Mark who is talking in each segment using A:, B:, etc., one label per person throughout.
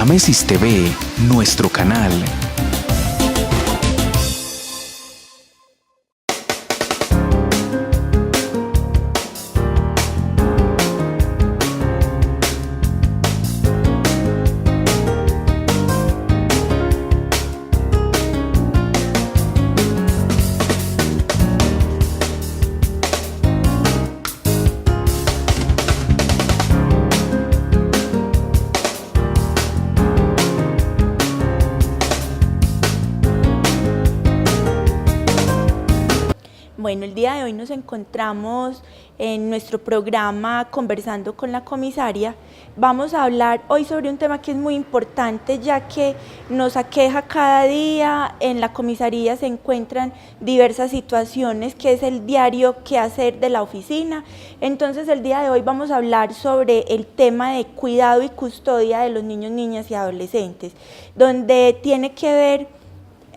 A: Támesis TV, nuestro canal.
B: Bueno, el día de hoy nos encontramos en nuestro programa Conversando con la Comisaria. Vamos a hablar hoy sobre un tema que es muy importante, ya que nos aqueja cada día. En la comisaría se encuentran diversas situaciones, que es el diario quehacer de la oficina. Entonces, el día de hoy vamos a hablar sobre el tema de cuidado y custodia de los niños, niñas y adolescentes, donde tiene que ver.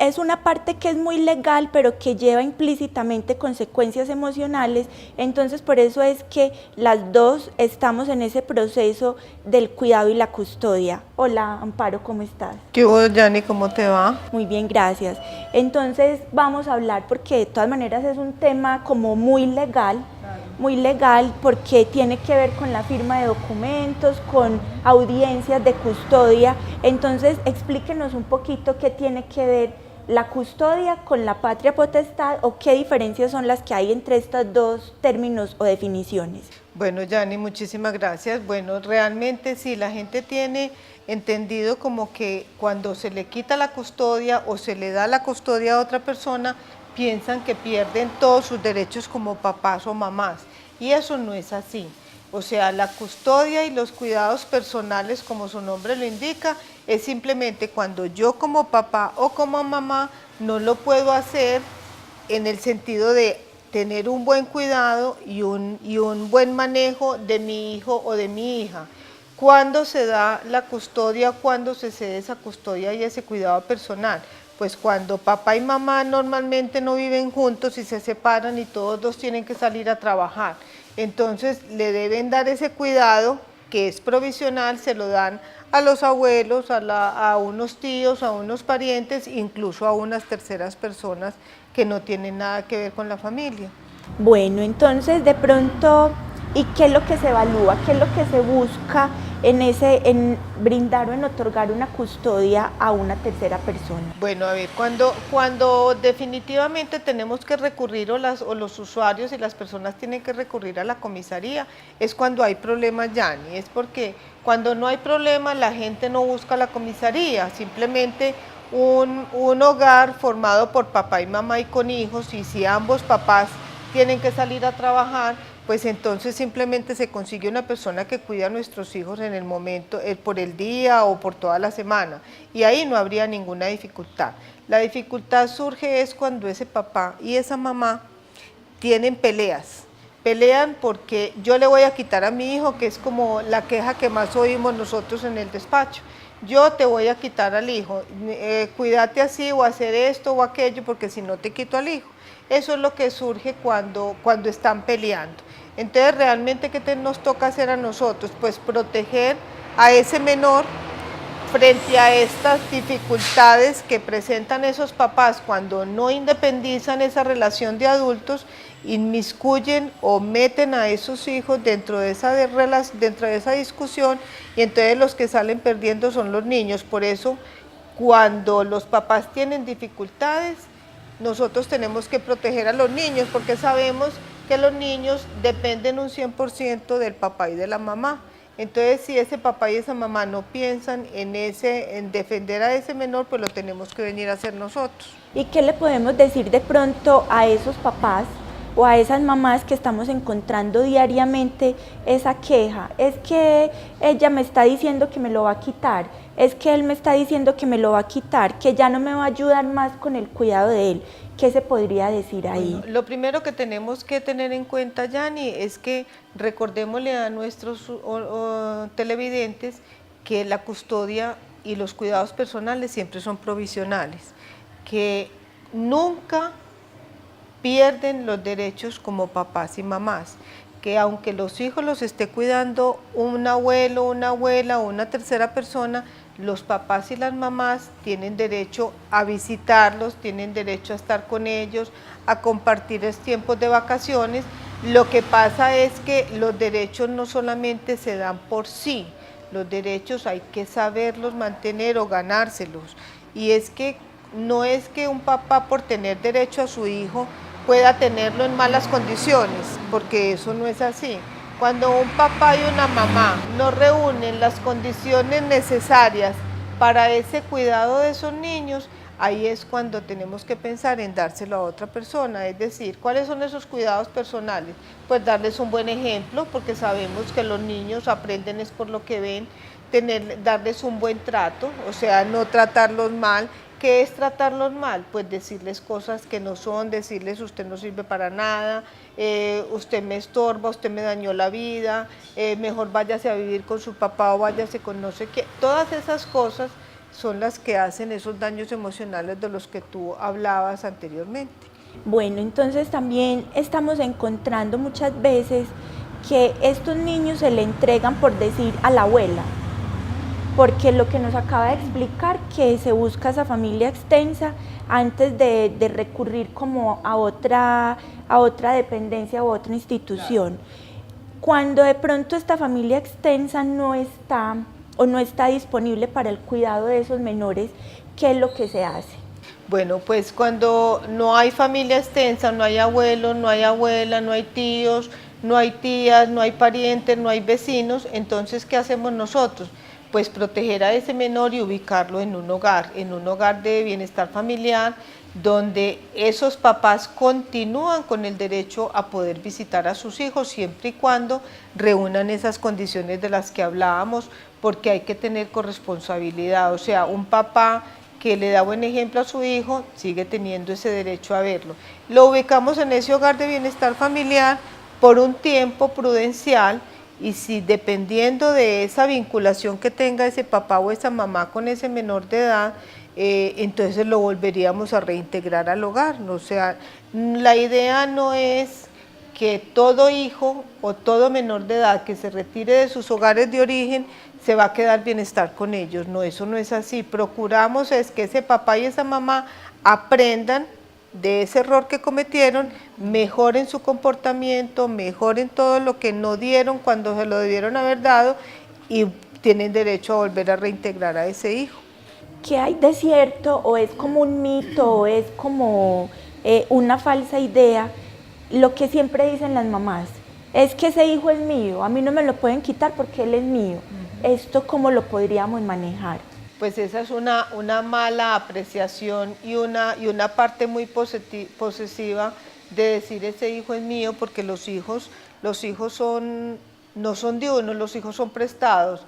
B: Es una parte que es muy legal, pero que lleva implícitamente consecuencias emocionales. Entonces, por eso es que las dos estamos en ese proceso del cuidado y la custodia. Hola, Amparo, ¿cómo estás?
C: ¿Qué hubo, Yanni? ¿Cómo te va?
B: Muy bien, gracias. Entonces, vamos a hablar, porque de todas maneras es un tema como muy legal, porque tiene que ver con la firma de documentos, con audiencias de custodia. Entonces, explíquenos un poquito qué tiene que ver la custodia con la patria potestad, o qué diferencias son las que hay entre estos dos términos o definiciones.
C: Bueno, Yanni, muchísimas gracias. Bueno, realmente sí, la gente tiene entendido como que cuando se le quita la custodia o se le da la custodia a otra persona, piensan que pierden todos sus derechos como papás o mamás, y eso no es así. O sea, la custodia y los cuidados personales, como su nombre lo indica, es simplemente cuando yo como papá o como mamá no lo puedo hacer en el sentido de tener un buen cuidado y un buen manejo de mi hijo o de mi hija. ¿Cuándo se da la custodia? ¿Cuándo se cede esa custodia y ese cuidado personal? Pues cuando papá y mamá normalmente no viven juntos y se separan y todos dos tienen que salir a trabajar. Entonces le deben dar ese cuidado que es provisional, se lo dan a los abuelos, a unos tíos, a unos parientes, incluso a unas terceras personas que no tienen nada que ver con la familia.
B: Bueno, entonces de pronto, ¿y qué es lo que se evalúa? ¿Qué es lo que se busca en brindar o en otorgar una custodia a una tercera persona?
C: Bueno, a ver, cuando definitivamente tenemos que recurrir o los usuarios y las personas tienen que recurrir a la comisaría, es cuando hay problemas, Yanni. Es porque cuando no hay problemas la gente no busca la comisaría, simplemente un hogar formado por papá y mamá y con hijos, y si ambos papás tienen que salir a trabajar, pues entonces simplemente se consigue una persona que cuida a nuestros hijos en el momento, por el día o por toda la semana, y ahí no habría ninguna dificultad. La dificultad surge es cuando ese papá y esa mamá tienen pelean porque yo le voy a quitar a mi hijo, que es como la queja que más oímos nosotros en el despacho. Yo te voy a quitar al hijo, cuídate así o hacer esto o aquello, porque si no te quito al hijo. Eso es lo que surge cuando están peleando. Entonces, realmente, ¿qué nos toca hacer a nosotros? Pues proteger a ese menor frente a estas dificultades que presentan esos papás cuando no independizan esa relación de adultos, inmiscuyen o meten a esos hijos dentro de esa discusión, y entonces los que salen perdiendo son los niños. Por eso, cuando los papás tienen dificultades, nosotros tenemos que proteger a los niños, porque sabemos que los niños dependen un 100% del papá y de la mamá. Entonces, si ese papá y esa mamá no piensan en defender a ese menor, pues lo tenemos que venir a hacer nosotros.
B: ¿Y qué le podemos decir de pronto a esos papás o a esas mamás que estamos encontrando diariamente esa queja? Es que ella me está diciendo que me lo va a quitar, es que él me está diciendo que me lo va a quitar, que ya no me va a ayudar más con el cuidado de él. ¿Qué se podría decir ahí?
C: Bueno, lo primero que tenemos que tener en cuenta, Yanni, es que recordémosle a nuestros televidentes que la custodia y los cuidados personales siempre son provisionales, que nunca pierden los derechos como papás y mamás, que aunque los hijos los esté cuidando un abuelo, una abuela o una tercera persona, los papás y las mamás tienen derecho a visitarlos, tienen derecho a estar con ellos, a compartir los tiempos de vacaciones. Lo que pasa es que los derechos no solamente se dan por sí, los derechos hay que saberlos mantener o ganárselos. Y es que no es que un papá por tener derecho a su hijo pueda tenerlo en malas condiciones, porque eso no es así. Cuando un papá y una mamá no reúnen las condiciones necesarias para ese cuidado de esos niños, ahí es cuando tenemos que pensar en dárselo a otra persona, es decir, ¿cuáles son esos cuidados personales? Pues darles un buen ejemplo, porque sabemos que los niños aprenden es por lo que ven, darles un buen trato, o sea, no tratarlos mal. ¿Qué es tratarlos mal? Pues decirles cosas que no son, decirles usted no sirve para nada, usted me estorba, usted me dañó la vida, mejor váyase a vivir con su papá o váyase con no sé qué. Todas esas cosas son las que hacen esos daños emocionales de los que tú hablabas anteriormente.
B: Bueno, entonces también estamos encontrando muchas veces que estos niños se le entregan, por decir, a la abuela, porque lo que nos acaba de explicar, que se busca esa familia extensa antes de recurrir como a otra dependencia u otra institución. Cuando de pronto esta familia extensa no está o no está disponible para el cuidado de esos menores, ¿qué es lo que se hace?
C: Bueno, pues cuando no hay familia extensa, no hay abuelos, no hay abuela, no hay tíos, no hay tías, no hay parientes, no hay vecinos, entonces ¿qué hacemos nosotros? Pues proteger a ese menor y ubicarlo en un hogar de bienestar familiar, donde esos papás continúan con el derecho a poder visitar a sus hijos siempre y cuando reúnan esas condiciones de las que hablábamos, porque hay que tener corresponsabilidad, o sea, un papá que le da buen ejemplo a su hijo sigue teniendo ese derecho a verlo. Lo ubicamos en ese hogar de bienestar familiar por un tiempo prudencial, y si dependiendo de esa vinculación que tenga ese papá o esa mamá con ese menor de edad, entonces lo volveríamos a reintegrar al hogar. O sea, la idea no es que todo hijo o todo menor de edad que se retire de sus hogares de origen se va a quedar bienestar con ellos. No, eso no es así. Procuramos es que ese papá y esa mamá aprendan de ese error que cometieron, mejoren su comportamiento, mejoren todo lo que no dieron cuando se lo debieron haber dado, y tienen derecho a volver a reintegrar a ese hijo.
B: ¿Qué hay de cierto, o es como un mito, o es como una falsa idea, lo que siempre dicen las mamás? Es que ese hijo es mío, a mí no me lo pueden quitar porque él es mío. ¿Esto cómo lo podríamos manejar?
C: Pues esa es una mala apreciación y una parte muy posesiva de decir ese hijo es mío, porque los hijos no son de uno, los hijos son prestados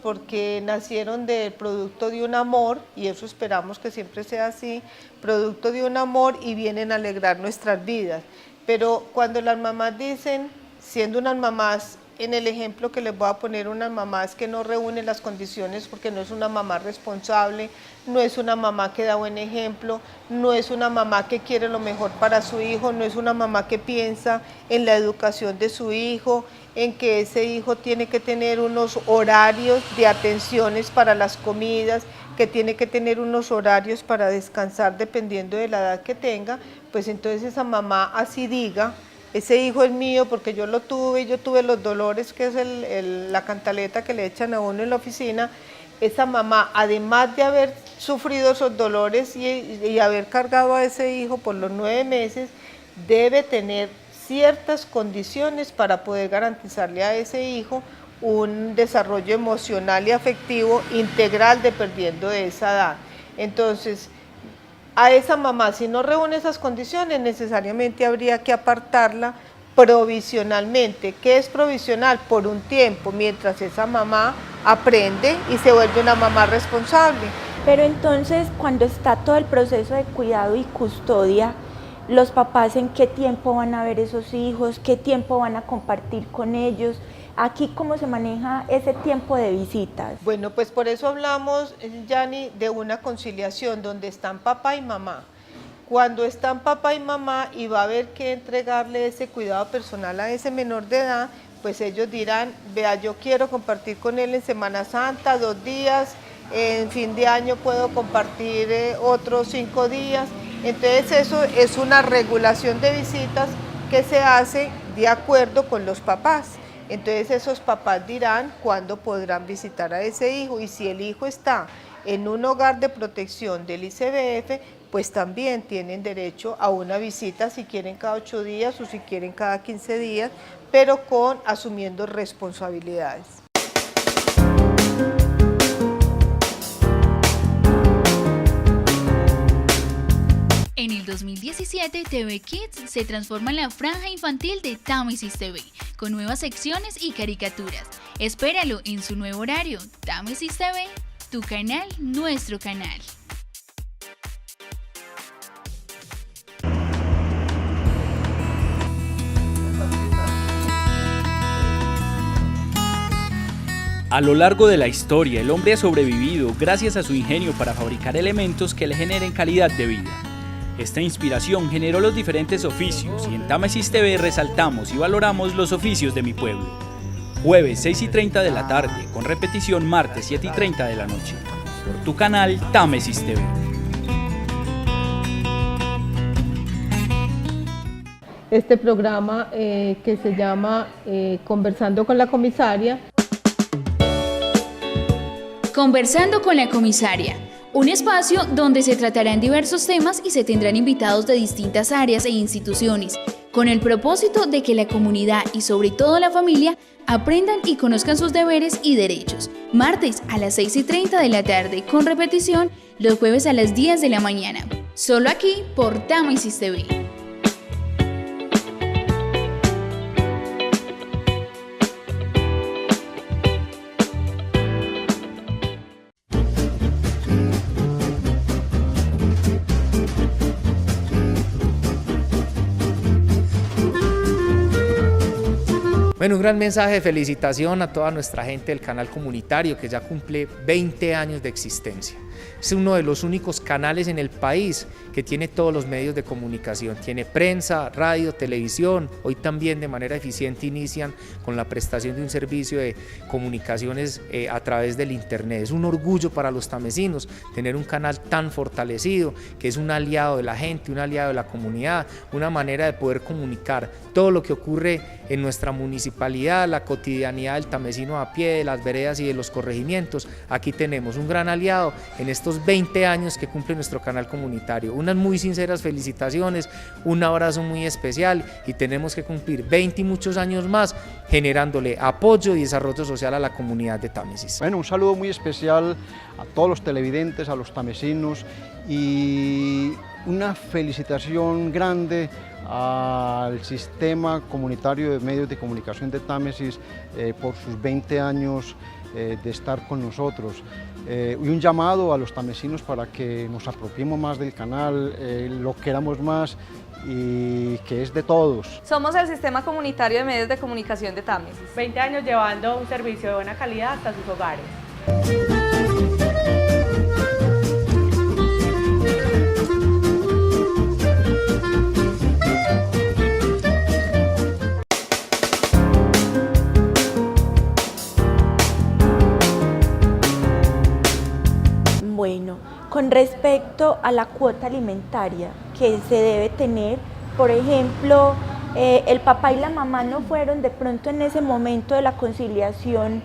C: porque nacieron del producto de un amor, y eso esperamos que siempre sea así, producto de un amor, y vienen a alegrar nuestras vidas. Pero cuando las mamás dicen, siendo unas mamás, en el ejemplo que les voy a poner, unas mamás que no reúnen las condiciones porque no es una mamá responsable, no es una mamá que da buen ejemplo, no es una mamá que quiere lo mejor para su hijo, no es una mamá que piensa en la educación de su hijo, en que ese hijo tiene que tener unos horarios de atenciones para las comidas, que tiene que tener unos horarios para descansar dependiendo de la edad que tenga. Pues entonces esa mamá así diga, ese hijo es mío porque yo lo tuve, yo tuve los dolores, que es la cantaleta que le echan a uno en la oficina. Esa mamá, además de haber sufrido esos dolores y haber cargado a ese hijo por los 9 meses, debe tener ciertas condiciones para poder garantizarle a ese hijo un desarrollo emocional y afectivo integral dependiendo de esa edad. Entonces, a esa mamá, si no reúne esas condiciones, necesariamente habría que apartarla provisionalmente. ¿Qué es provisional? Por un tiempo, mientras esa mamá aprende y se vuelve una mamá responsable.
B: Pero entonces, cuando está todo el proceso de cuidado y custodia, los papás, ¿en qué tiempo van a ver esos hijos? ¿Qué tiempo van a compartir con ellos? Aquí, ¿cómo se maneja ese tiempo de visitas?
C: Bueno, pues por eso hablamos, Yani, de una conciliación donde están papá y mamá. Cuando están papá y mamá y va a haber que entregarle ese cuidado personal a ese menor de edad, pues ellos dirán, vea, yo quiero compartir con él en Semana Santa 2 días, en fin de año puedo compartir otros 5 días. Entonces eso es una regulación de visitas que se hace de acuerdo con los papás. Entonces esos papás dirán cuándo podrán visitar a ese hijo, y si el hijo está en un hogar de protección del ICBF, pues también tienen derecho a una visita, si quieren cada 8 días o si quieren cada 15 días, pero asumiendo responsabilidades.
D: En el 2017, TV Kids se transforma en la franja infantil de Támesis TV, con nuevas secciones y caricaturas. Espéralo en su nuevo horario. Támesis TV, tu canal, nuestro canal.
E: A lo largo de la historia, el hombre ha sobrevivido gracias a su ingenio para fabricar elementos que le generen calidad de vida. Esta inspiración generó los diferentes oficios y en Támesis TV resaltamos y valoramos los oficios de mi pueblo. Jueves 6:30 de la tarde, con repetición martes 7:30 de la noche. Por tu canal Támesis TV.
C: Este programa que se llama Conversando con la Comisaria.
D: Conversando con la Comisaria, un espacio donde se tratarán diversos temas y se tendrán invitados de distintas áreas e instituciones, con el propósito de que la comunidad y sobre todo la familia aprendan y conozcan sus deberes y derechos. Martes a las 6:30 de la tarde, con repetición los jueves a las 10 de la mañana. Solo aquí por Támesis TV.
F: Bueno, un gran mensaje de felicitación a toda nuestra gente del canal comunitario que ya cumple 20 años de existencia. Es uno de los únicos canales en el país que tiene todos los medios de comunicación. Tiene prensa, radio, televisión. Hoy también de manera eficiente inician con la prestación de un servicio de comunicaciones a través del internet. Es un orgullo para los tamesinos tener un canal tan fortalecido, que es un aliado de la gente, un aliado de la comunidad, una manera de poder comunicar todo lo que ocurre en nuestra municipalidad, la cotidianidad del tamesino a pie, de las veredas y de los corregimientos. Aquí tenemos un gran aliado en estos 20 años que cumple nuestro canal comunitario. Unas muy sinceras felicitaciones, un abrazo muy especial, y tenemos que cumplir 20 y muchos años más generándole apoyo y desarrollo social a la comunidad de Támesis.
G: Bueno, un saludo muy especial a todos los televidentes, a los tamesinos, y una felicitación grande al Sistema Comunitario de Medios de Comunicación de Támesis por sus 20 años de estar con nosotros. Y un llamado a los tamesinos para que nos apropiemos más del canal, lo queramos más, y que es de todos.
H: Somos el Sistema Comunitario de Medios de Comunicación de Támesis.
I: 20 años llevando un servicio de buena calidad hasta sus hogares.
B: Bueno, con respecto a la cuota alimentaria que se debe tener, por ejemplo, el papá y la mamá no fueron de pronto en ese momento de la conciliación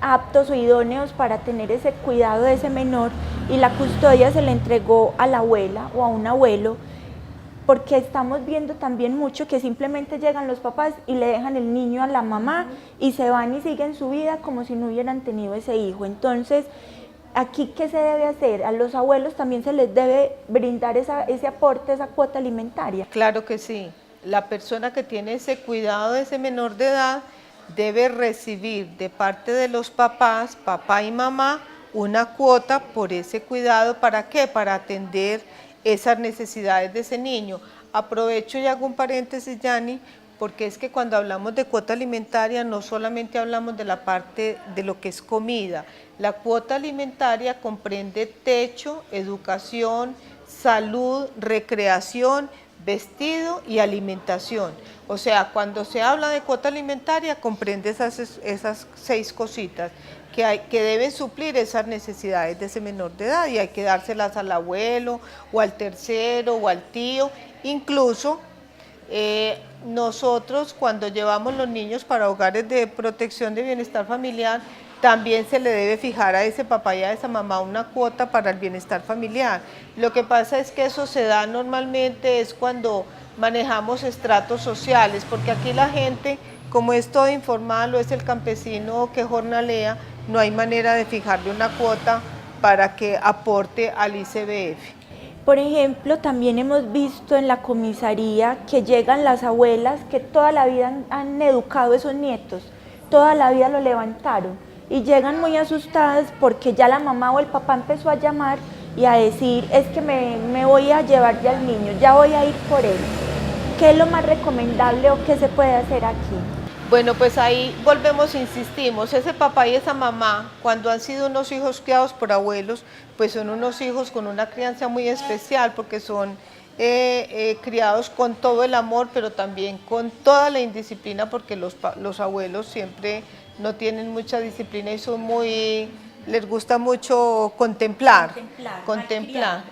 B: aptos o idóneos para tener ese cuidado de ese menor, y la custodia se le entregó a la abuela o a un abuelo, porque estamos viendo también mucho que simplemente llegan los papás y le dejan el niño a la mamá y se van y siguen su vida como si no hubieran tenido ese hijo. Entonces, aquí, ¿qué se debe hacer? A los abuelos también se les debe brindar ese aporte, esa cuota alimentaria.
C: Claro que sí. La persona que tiene ese cuidado de ese menor de edad debe recibir de parte de los papás, papá y mamá, una cuota por ese cuidado. ¿Para qué? Para atender esas necesidades de ese niño. Aprovecho y hago un paréntesis, Yani, porque es que cuando hablamos de cuota alimentaria no solamente hablamos de la parte de lo que es comida. La cuota alimentaria comprende techo, educación, salud, recreación, vestido y alimentación. O sea, cuando se habla de cuota alimentaria comprende esas 6 cositas que deben suplir esas necesidades de ese menor de edad, y hay que dárselas al abuelo o al tercero o al tío. Incluso nosotros, cuando llevamos los niños para hogares de protección de bienestar familiar, también se le debe fijar a ese papá y a esa mamá una cuota para el bienestar familiar. Lo que pasa es que eso se da normalmente es cuando manejamos estratos sociales, porque aquí la gente, como es todo informal o es el campesino que jornalea, no hay manera de fijarle una cuota para que aporte al ICBF.
B: Por ejemplo, también hemos visto en la comisaría que llegan las abuelas que toda la vida han educado a esos nietos, toda la vida lo levantaron y llegan muy asustadas porque ya la mamá o el papá empezó a llamar y a decir, es que me voy a llevar ya al niño, ya voy a ir por él. ¿Qué es lo más recomendable o qué se puede hacer aquí?
C: Bueno, pues ahí volvemos, insistimos, ese papá y esa mamá, cuando han sido unos hijos criados por abuelos, pues son unos hijos con una crianza muy especial, porque son criados con todo el amor, pero también con toda la indisciplina, porque los abuelos siempre no tienen mucha disciplina y son les gusta mucho contemplar,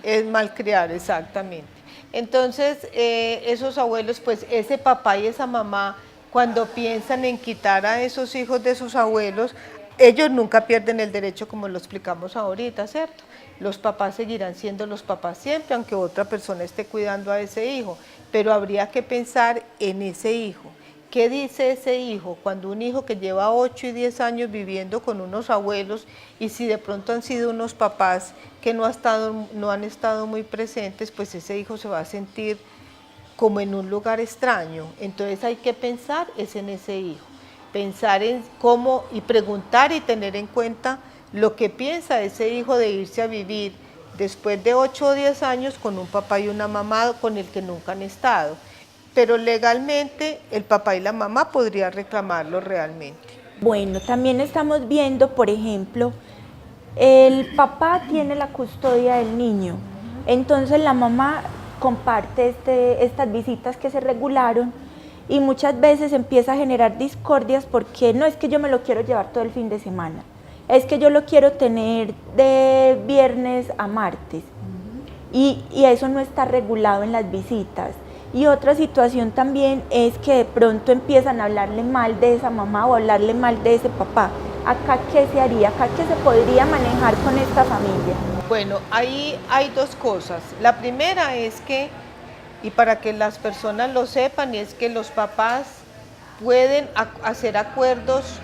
C: es malcriar, exactamente. Entonces, esos abuelos, pues ese papá y esa mamá, cuando piensan en quitar a esos hijos de sus abuelos, ellos nunca pierden el derecho, como lo explicamos ahorita, ¿cierto? Los papás seguirán siendo los papás siempre, aunque otra persona esté cuidando a ese hijo, pero habría que pensar en ese hijo. ¿Qué dice ese hijo cuando un hijo que lleva 8 y 10 años viviendo con unos abuelos, y si de pronto han sido unos papás que no han estado muy presentes, pues ese hijo se va a sentir como en un lugar extraño? Entonces hay que pensar es en ese hijo, pensar en cómo y preguntar y tener en cuenta lo que piensa ese hijo de irse a vivir después de 8 o 10 años con un papá y una mamá con el que nunca han estado. Pero legalmente el papá y la mamá podrían reclamarlo realmente.
B: Bueno, también estamos viendo, por ejemplo, el papá tiene la custodia del niño, entonces la mamá comparte estas visitas que se regularon y muchas veces empieza a generar discordias porque no es que yo me lo quiero llevar todo el fin de semana, es que yo lo quiero tener de viernes a martes y eso no está regulado en las visitas. Y otra situación también es que de pronto empiezan a hablarle mal de esa mamá o hablarle mal de ese papá. ¿Acá qué se haría? ¿Acá qué se podría manejar con esta familia?
C: Bueno, ahí hay 2 cosas. La primera es que, y para que las personas lo sepan, es que los papás pueden hacer acuerdos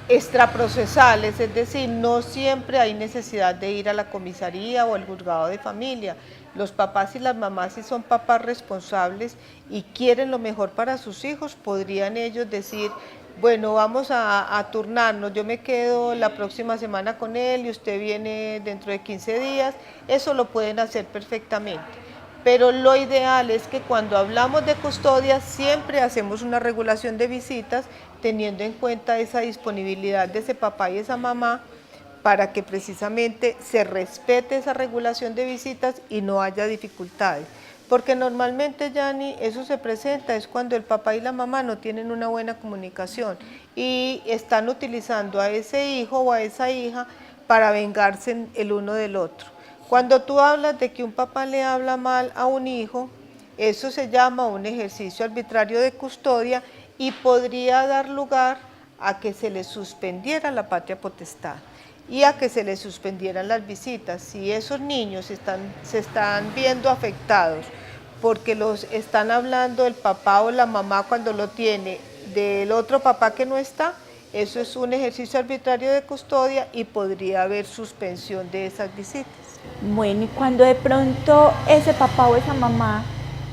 C: extraprocesales, es decir, no siempre hay necesidad de ir a la comisaría o al juzgado de familia. Los papás y las mamás, si son papás responsables y quieren lo mejor para sus hijos, podrían ellos decir, bueno, vamos a turnarnos, yo me quedo la próxima semana con él y usted viene dentro de 15 días, eso lo pueden hacer perfectamente. Pero lo ideal es que cuando hablamos de custodia siempre hacemos una regulación de visitas teniendo en cuenta esa disponibilidad de ese papá y esa mamá para que precisamente se respete esa regulación de visitas y no haya dificultades. Porque normalmente, Yani, eso se presenta es cuando el papá y la mamá no tienen una buena comunicación y están utilizando a ese hijo o a esa hija para vengarse el uno del otro. Cuando tú hablas de que un papá le habla mal a un hijo, eso se llama un ejercicio arbitrario de custodia y podría dar lugar a que se le suspendiera la patria potestad y a que se les suspendieran las visitas. Si esos niños se están viendo afectados porque los están hablando el papá o la mamá cuando lo tiene del otro papá que no está, eso es un ejercicio arbitrario de custodia y podría haber suspensión de esas visitas.
B: Bueno, y cuando de pronto ese papá o esa mamá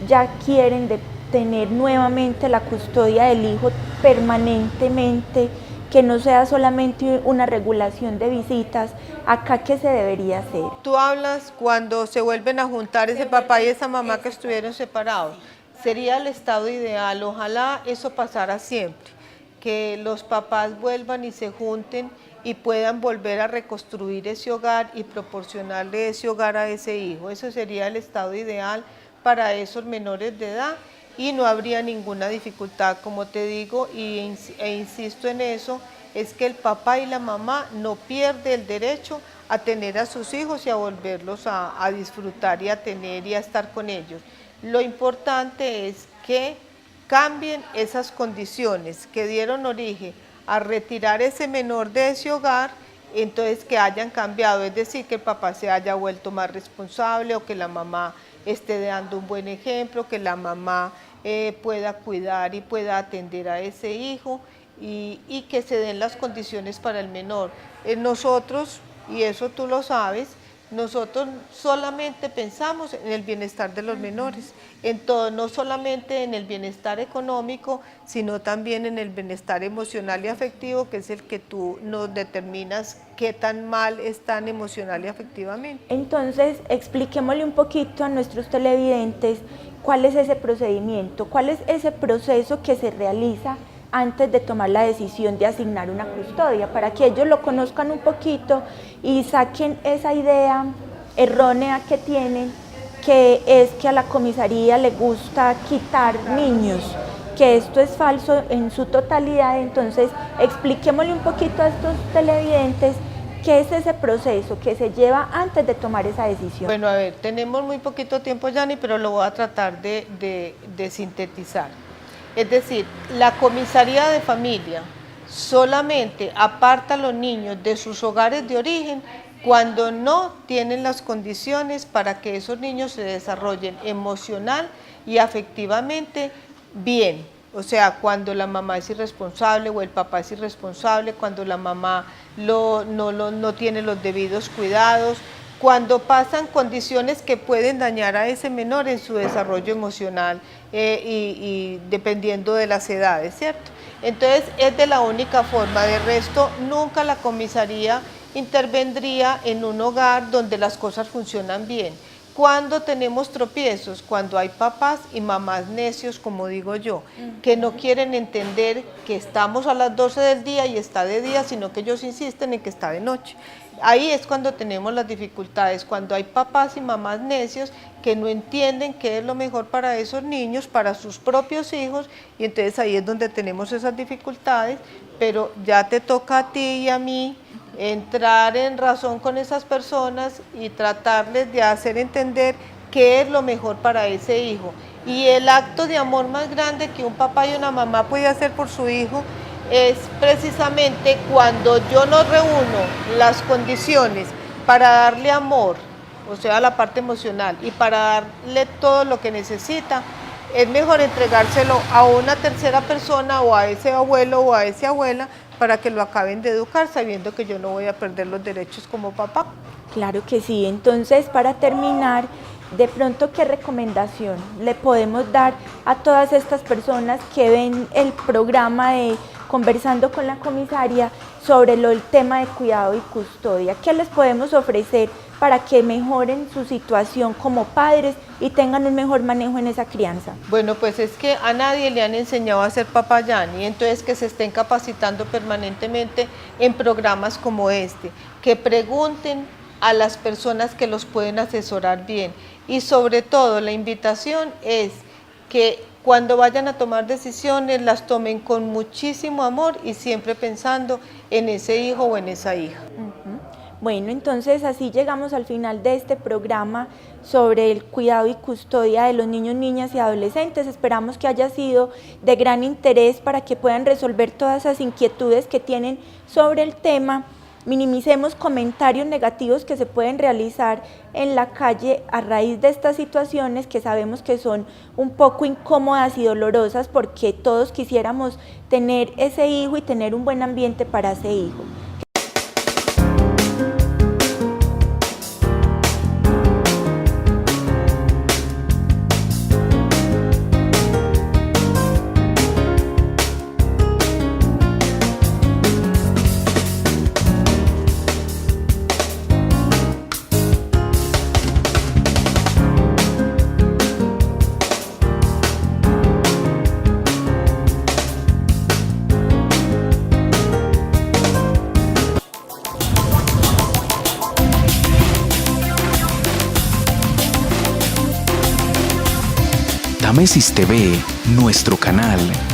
B: ya quieren tener nuevamente la custodia del hijo permanentemente, que no sea solamente una regulación de visitas, ¿acá qué se debería hacer?
C: Tú hablas cuando se vuelven a juntar ese papá y esa mamá que estuvieron separados. Sería el estado ideal, ojalá eso pasara siempre, que los papás vuelvan y se junten y puedan volver a reconstruir ese hogar y proporcionarle ese hogar a ese hijo. Eso sería el estado ideal para esos menores de edad y no habría ninguna dificultad. Como te digo e insisto en eso, es que el papá y la mamá no pierden el derecho a tener a sus hijos y a volverlos a disfrutar y a tener y a estar con ellos. Lo importante es que cambien esas condiciones que dieron origen a retirar ese menor de ese hogar, entonces que hayan cambiado, es decir, que el papá se haya vuelto más responsable o que la mamá esté dando un buen ejemplo, que la mamá pueda cuidar y pueda atender a ese hijo y que se den las condiciones para el menor. Nosotros, y eso tú lo sabes, nosotros solamente pensamos en el bienestar de los menores, en todo, no solamente en el bienestar económico, sino también en el bienestar emocional y afectivo, que es el que tú nos determinas qué tan mal están emocional y afectivamente.
B: Entonces, expliquémosle un poquito a nuestros televidentes cuál es ese procedimiento, cuál es ese proceso que se realiza antes de tomar la decisión de asignar una custodia, para que ellos lo conozcan un poquito y saquen esa idea errónea que tienen, que es que a la comisaría le gusta quitar niños, que esto es falso en su totalidad. Entonces, expliquémosle un poquito a estos televidentes qué es ese proceso que se lleva antes de tomar esa decisión.
C: Bueno, a ver, tenemos muy poquito tiempo, Yani, pero lo voy a tratar de sintetizar. Es decir, la comisaría de familia solamente aparta a los niños de sus hogares de origen cuando no tienen las condiciones para que esos niños se desarrollen emocional y afectivamente bien. O sea, cuando la mamá es irresponsable o el papá es irresponsable, cuando la mamá no tiene los debidos cuidados, cuando pasan condiciones que pueden dañar a ese menor en su desarrollo emocional y dependiendo de las edades, ¿cierto? Entonces es de la única forma, de resto nunca la comisaría intervendría en un hogar donde las cosas funcionan bien. Cuando tenemos tropiezos, cuando hay papás y mamás necios, como digo yo, que no quieren entender que estamos a las 12 del día y está de día, sino que ellos insisten en que está de noche. Ahí es cuando tenemos las dificultades, cuando hay papás y mamás necios que no entienden qué es lo mejor para esos niños, para sus propios hijos, y entonces ahí es donde tenemos esas dificultades, pero ya te toca a ti y a mí entrar en razón con esas personas y tratarles de hacer entender qué es lo mejor para ese hijo. Y el acto de amor más grande que un papá y una mamá puede hacer por su hijo es precisamente cuando yo no reúno las condiciones para darle amor, o sea, la parte emocional, y para darle todo lo que necesita. Es mejor entregárselo a una tercera persona o a ese abuelo o a esa abuela para que lo acaben de educar, sabiendo que yo no voy a perder los derechos como papá.
B: Claro que sí. Entonces, para terminar, de pronto, ¿qué recomendación le podemos dar a todas estas personas que ven el programa de Conversando con la Comisaria sobre el tema de cuidado y custodia? ¿Qué les podemos ofrecer para que mejoren su situación como padres y tengan un mejor manejo en esa crianza?
C: Bueno, pues es que a nadie le han enseñado a ser papá, Yani, entonces que se estén capacitando permanentemente en programas como este, que pregunten a las personas que los pueden asesorar bien, y sobre todo la invitación es que cuando vayan a tomar decisiones las tomen con muchísimo amor y siempre pensando en ese hijo o en esa hija.
B: Bueno, entonces así llegamos al final de este programa sobre el cuidado y custodia de los niños, niñas y adolescentes. Esperamos que haya sido de gran interés para que puedan resolver todas esas inquietudes que tienen sobre el tema. Minimicemos comentarios negativos que se pueden realizar en la calle a raíz de estas situaciones que sabemos que son un poco incómodas y dolorosas, porque todos quisiéramos tener ese hijo y tener un buen ambiente para ese hijo.
A: Támesis TV, nuestro canal.